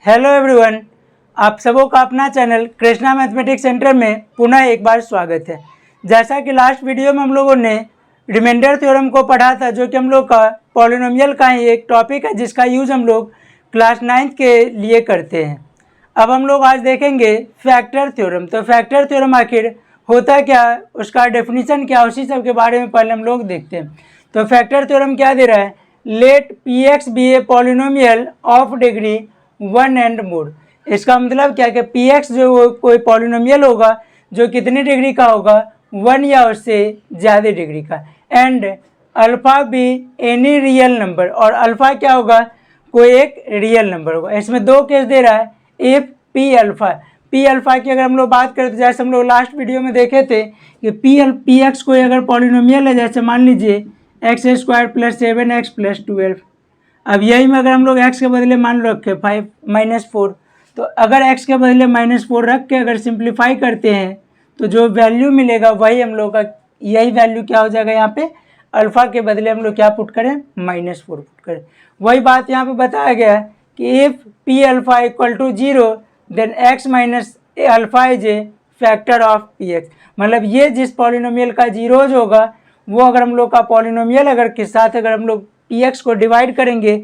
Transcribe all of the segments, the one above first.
Hello everyone, आप सबों का अपना चैनल कृष्णा मैथमेटिक्स सेंटर में पुनः एक बार स्वागत है। जैसा कि लास्ट वीडियो में हम लोगों ने रिमाइंडर थ्योरम को पढ़ा था, जो कि हम लोग का पॉलिनोमियल का ही एक टॉपिक है जिसका यूज़ हम लोग क्लास 9th के लिए करते हैं। अब हम लोग आज देखेंगे फैक्टर थ्योरम। तो फैक्टर थ्योरम आखिर होता क्या, उसका डेफिनीशन क्या, उसी सब के बारे में पहले हम लोग देखते हैं। तो फैक्टर थ्योरम क्या दे रहा है, let p x be a polynomial of degree 1 and more. इसका मतलब क्या कि पी एक्स जो कोई पॉलिनोमियल होगा जो कितनी डिग्री का होगा, 1 या उससे ज़्यादा डिग्री का, एंड अल्फ़ा भी एनी रियल नंबर, और अल्फ़ा क्या होगा, कोई एक रियल नंबर होगा। इसमें दो केस दे रहा है, इफ़ पी अल्फ़ा की अगर हम लोग बात करें तो जैसे हम लोग लास्ट वीडियो में देखे थे कि पी एक्स कोई अगर पॉलिनोमियल है, जैसे मान लीजिए x² + 7x + 12। अब यही में अगर हम लोग x के बदले मान लो रखे 5 - 4, तो अगर x के बदले -4 रख के अगर सिंप्लीफाई करते हैं तो जो वैल्यू मिलेगा वही हम लोग का, यही वैल्यू क्या हो जाएगा, यहाँ पे अल्फ़ा के बदले हम लोग क्या पुट करें, -4 पुट करें। वही बात यहाँ पे बताया गया है कि if p alpha = 0 then x - alpha is a factor of p x. मतलब ये जिस पॉलिनोमियल का जीरोज होगा वो अगर हम लोग का पॉलिनोमियल अगर के साथ अगर हम लोग पी एक्स को डिवाइड करेंगे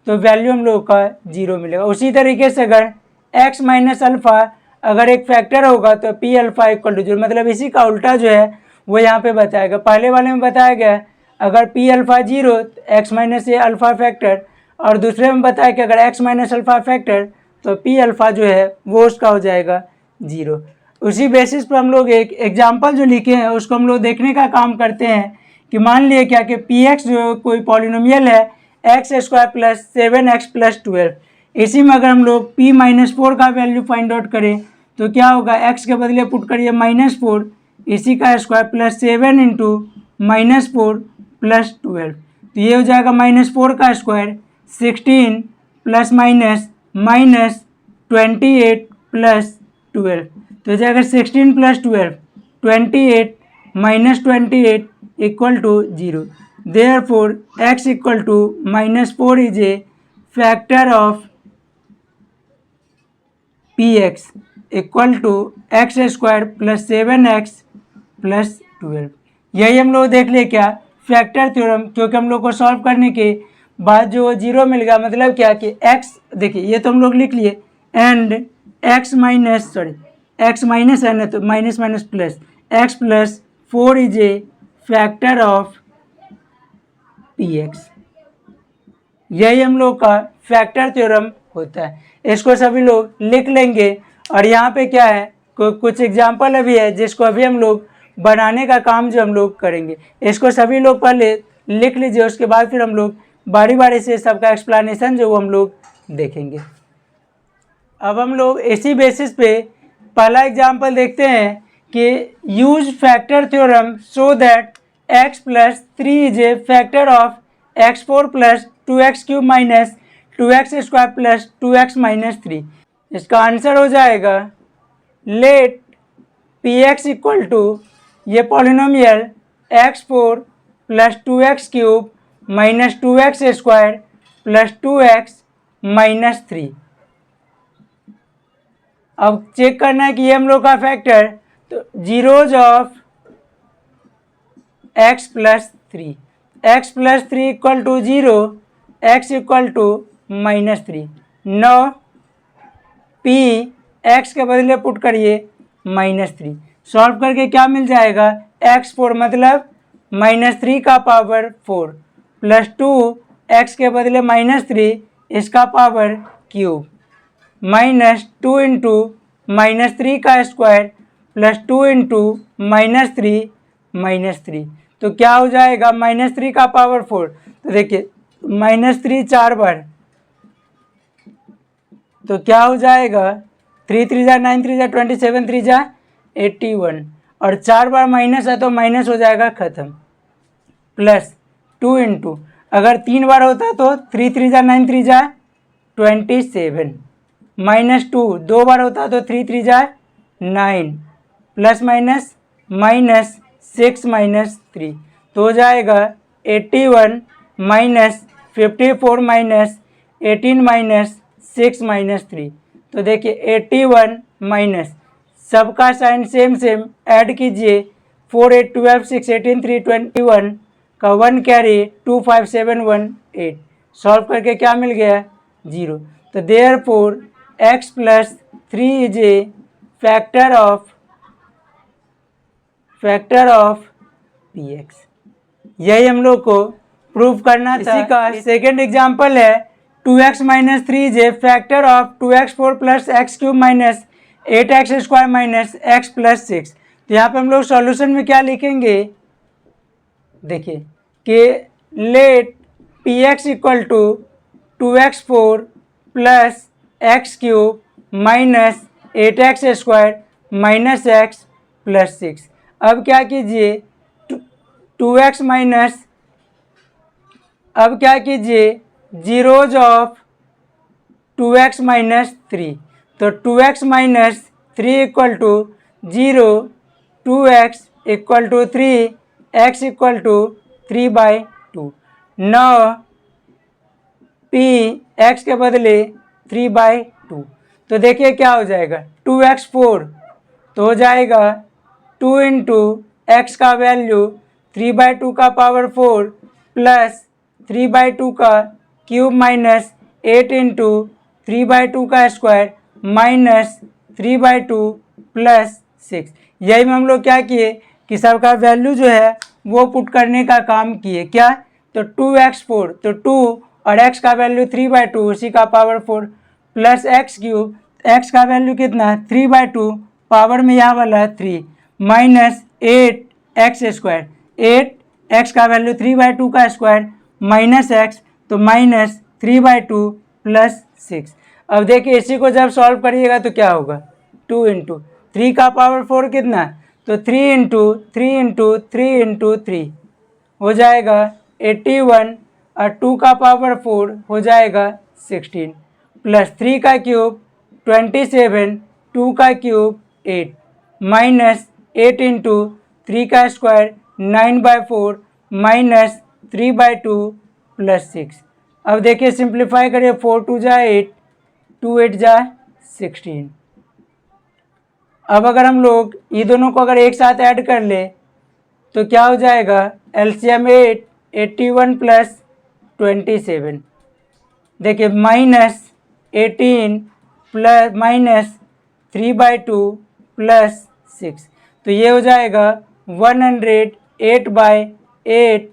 तो वैल्यू हम लोग का 0 मिलेगा। उसी तरीके से अगर x - अल्फ़ा अगर एक फैक्टर होगा तो पी अल्फ़ा = 0, मतलब इसी का उल्टा जो है वो यहाँ पे बताएगा। पहले वाले में बताया गया अगर पी अल्फ़ा 0 x - ए अल्फ़ा फैक्टर, और दूसरे में बताया कि अगर x - अल्फ़ा फैक्टर तो पी अल्फ़ा जो है वो उसका हो जाएगा 0। उसी बेसिस पर हम लोग एक एग्जाम्पल जो लिखे हैं उसको हम लोग देखने का काम करते हैं कि मान लिए क्या कि पी एक्स जो कोई पॉलिनोमियल है x² + 7x + 12, इसी में अगर हम लोग p - 4 का वैल्यू फाइंड आउट करें तो क्या होगा, x के बदले पुट करिए -4, इसी का स्क्वायर प्लस 7 × -4 + 12, तो ये हो जाएगा -4 का स्क्वायर 16 ± -28 + 12, तो हो जाएगा 16 + 12 28 -28 = 0। Therefore x = -4 is a factor of px = x² + 7x + 12। यही हम लोग देख ले क्या, फैक्टर थ्योरम, क्योंकि हम लोग को सॉल्व करने के बाद जो 0 मिल गया, मतलब क्या कि x, देखिए ये तो हम लोग लिख लिए, एंड x माइनस है ना, तो minus minus plus x + 4 is a factor of p x. यही हम लोग का फैक्टर थ्योरम होता है। इसको सभी लोग लिख लेंगे, और यहाँ पे क्या है, कुछ एग्जाम्पल अभी है जिसको अभी हम लोग बनाने का काम जो हम लोग करेंगे। इसको सभी लोग पहले लिख लीजिए, उसके बाद फिर हम लोग बारी बारी से सबका एक्सप्लेनेशन जो हम लोग देखेंगे। अब हम लोग इसी बेसिस पे पहला एग्जाम्पल देखते हैं कि use factor theorem so that x + 3 is a factor of x4 + 2x³ - 2x² + 2x - 3। इसका आंसर हो जाएगा, लेट px = ये polynomial x4 + 2x³ - 2x² + 2x - 3। अब चेक करना है कि ये हम लोग का फैक्टर, तो zeros of x + 3, x + 3 = 0, x = -3। 9 p x के बदले पुट करिए -3, सॉल्व करके क्या मिल जाएगा, x4 मतलब -3 का पावर 4 + 2 x के बदले -3 इसका पावर क्यूब -2 × -3 का स्क्वायर + 2 × -3 तो क्या हो जाएगा, -3 का पावर 4, तो देखिए -3 4 बार, तो क्या हो जाएगा, 3 3 जा 9 3 जा 27 3 जा 81, और 4 बार माइनस है तो माइनस हो जाएगा ख़त्म, प्लस 2 × अगर 3 बार होता तो 3 3 जा 9 3 जा 27, -2 2 बार होता तो 3 3 जा 9, प्लस माइनस -6 - 3, तो हो जाएगा 81 - 54 - 18 - 6 माइनस 3। तो देखिए 81 माइनस, सबका साइन सेम सेम, ऐड कीजिए 4 8 12 6 18 3 21 का 1 कैरी 2 5 7 1 8। सॉल्व करके क्या मिल गया? 0। तो therefore x plus 3 is a factor of px। यही हम लोग को प्रूव करना था। इसी का सेकेंड एग्जाम्पल है 2x minus 3 is a factor of 2x 4 plus x cube minus 8x square minus x plus 6। तो यहाँ पे हम लोग सॉल्यूशन में क्या लिखेंगे? देखिए कि let px equal to 2x4 plus x cube minus 8x square minus x plus 6। अब क्या कीजिए 2x माइनस, अब क्या कीजिए जीरोज ऑफ 2x माइनस 3। तो 2x minus 3 equal to 0, 2x equal to 3, x equal to 3/2। 9 p x के बदले 3/2। तो देखिए क्या हो जाएगा 2x4 तो हो जाएगा 2 इंटू एक्स का वैल्यू 3/2 का पावर 4 प्लस 3/2 का क्यूब माइनस 8 इंटू 3/2 का स्क्वायर माइनस 3/2 प्लस 6। यही में हम लोग क्या किए कि सबका वैल्यू जो है वो पुट करने का काम किए। क्या? तो 2x4 तो 2 और x का वैल्यू 3/2 उसी का power 4 plus x cube, x का वैल्यू कितना 3/2 पावर में यहाँ वाला 3 माइनस 8x स्क्वायर, 8x का वैल्यू 3/2 का स्क्वायर माइनस x तो माइनस 3/2 प्लस 6। अब देखिए इसी को जब सॉल्व करिएगा तो क्या होगा 2 इंटू 3 का पावर 4 कितना? तो 3 इंटू 3 इंटू 3 इंटू 3 हो जाएगा 81 और 2 का पावर 4 हो जाएगा 16 प्लस 3 का क्यूब 27, 2 का क्यूब 8 माइनस 8 इंटू 3 का स्क्वायर 9/4 माइनस 3/2 प्लस 6। अब देखिए सिंप्लीफाई करिए 4 2 जा 8, 2 8 जा 16। अब अगर हम लोग ये दोनों को अगर एक साथ ऐड कर ले तो क्या हो जाएगा एलसीएम 8 81 प्लस 27। देखिए माइनस 18 प्लस माइनस 3/2 प्लस 6। तो ये हो जाएगा 108/8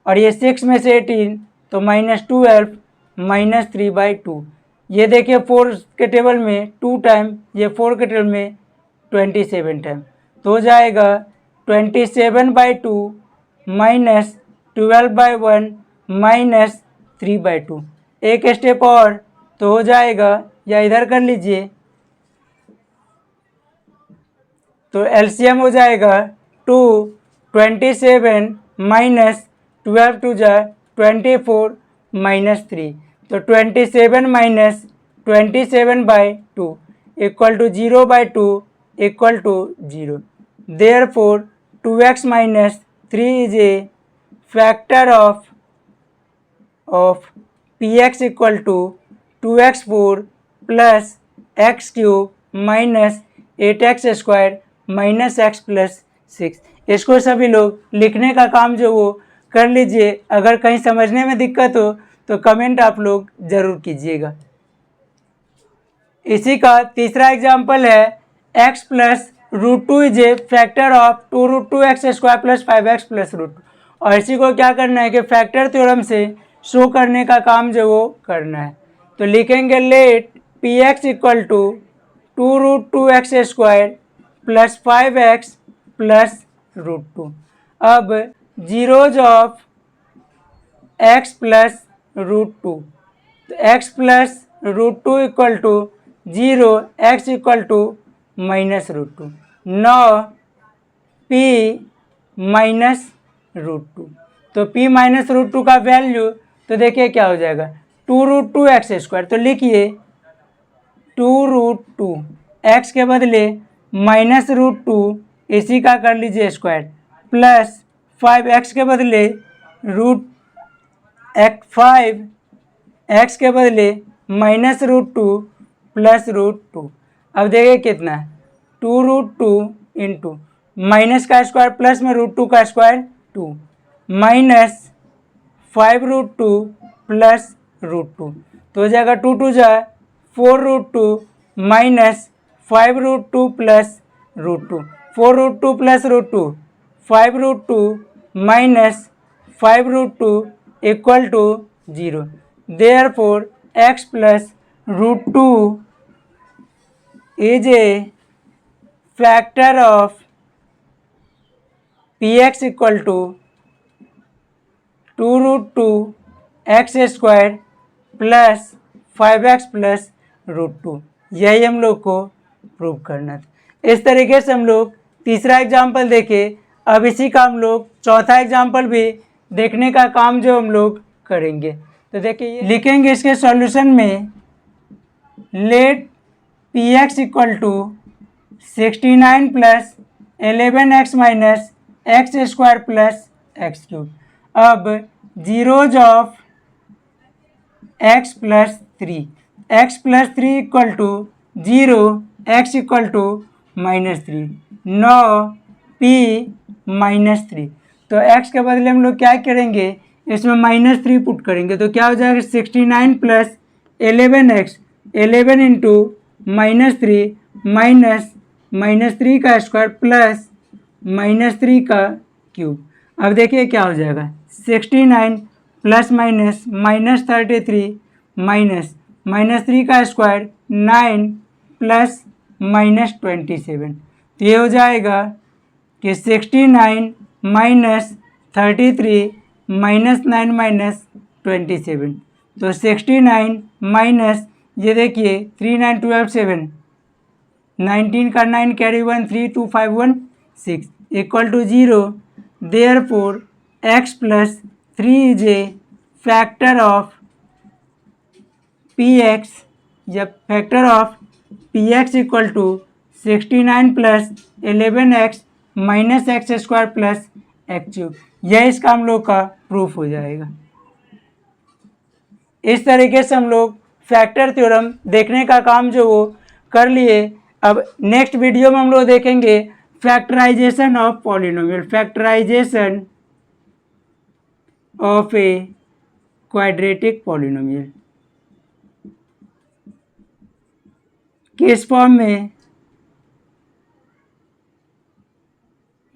और ये 6 में से 18 तो माइनस 12 माइनस 3/2। ये देखिए 4 के टेबल में 2 टाइम, ये 4 के टेबल में 27 टाइम। तो हो जाएगा 27/2 माइनस 12/1 माइनस 3/2। एक स्टेप और तो हो जाएगा, या इधर कर लीजिए तो एलसीएम हो जाएगा 2 27 माइनस 12 2 जा 24 माइनस 3। तो 27 minus 27/2 equal to 0/2 equal to 0। Therefore 2x minus 3 is a factor of px equal to 2x4 plus x cube minus 8x square minus x plus 6। इसको सभी लोग लिखने का काम जो वो कर लीजिए। अगर कहीं समझने में दिक्कत हो तो कमेंट आप लोग ज़रूर कीजिएगा। इसी का तीसरा एग्जाम्पल है x plus √2 is a factor of 2√2x square plus 5x plus √2। और इसी को क्या करना है कि फैक्टर थ्योरम से शो करने का काम जो वो करना है। तो लिखेंगे let px equal to 2√2x square plus 5x plus √2। अब जीरोज ऑफ x प्लस √2 तो x plus √2 equal to 0, x equal to minus √2। 9 p minus √2। तो p माइनस √2 का वैल्यू तो देखिए क्या हो जाएगा 2√2x स्क्वायर। तो लिखिए 2√2 x के बदले माइनस √2 इसी का कर लीजिए स्क्वायर प्लस 5x के बदले √5 x के बदले -√2 प्लस √2। अब देखिए कितना है, 2√2 इंटू माइनस का स्क्वायर प्लस में √2 का स्क्वायर 2 माइनस 5√2 प्लस √2, तो हो जाएगा 2 2 जा 4√2 minus 5√2 plus √2, 4√2 plus √2 5√2 minus 5√2 equal to 0। Therefore x plus √2 is a factor of px equal to 2√2 x square plus 5x plus √2। यही हम लोग को प्रूव करना था। इस तरीके से हम लोग तीसरा एग्जाम्पल देखे। अब इसी का हम लोग चौथा एग्जाम्पल भी देखने का काम जो हम लोग करेंगे। तो देखिए लिखेंगे इसके सॉल्यूशन में, let px equal to 69 plus 11x minus x square plus x cube. अब zeros of x plus 3, x plus 3 equal to 0, x equal to -3, 9 p -3। तो x के बदले हम लोग क्या करेंगे, इसमें -3 पुट करेंगे, तो क्या हो जाएगा 69 प्लस 11x, 11 इंटू -3 माइनस -3 का स्क्वायर प्लस -3 का क्यूब। अब देखिए क्या हो जाएगा, 69 प्लस माइनस -33 माइनस -3 का स्क्वायर 9 प्लस -27। तो ये हो जाएगा कि 69 माइनस 33 माइनस 9 माइनस 27। तो 69 माइनस ये देखिए 3 9 12 7, 19 का 9 carry 1 3 2 5 1 6 equal to 0। Therefore x plus 3 is a factor of px, या factor of px equal to 69 plus 11x minus x square plus x cube. यह इसका हम लोग का प्रूफ हो जाएगा। इस तरीके से हम लोग फैक्टर थ्योरम देखने का काम जो वो कर लिए। अब नेक्स्ट वीडियो में हम लोग देखेंगे factorisation of polynomial, factorisation of a quadratic polynomial. किस फॉर्म में,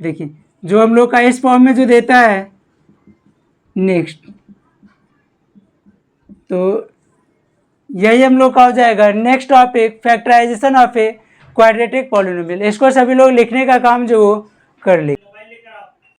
देखिए जो हम लोग का इस फॉर्म में जो देता है नेक्स्ट, तो यही हम लोग का हो जाएगा next topic, factorisation of a quadratic polynomial. इसको सभी लोग लिखने का काम जो वो कर ले।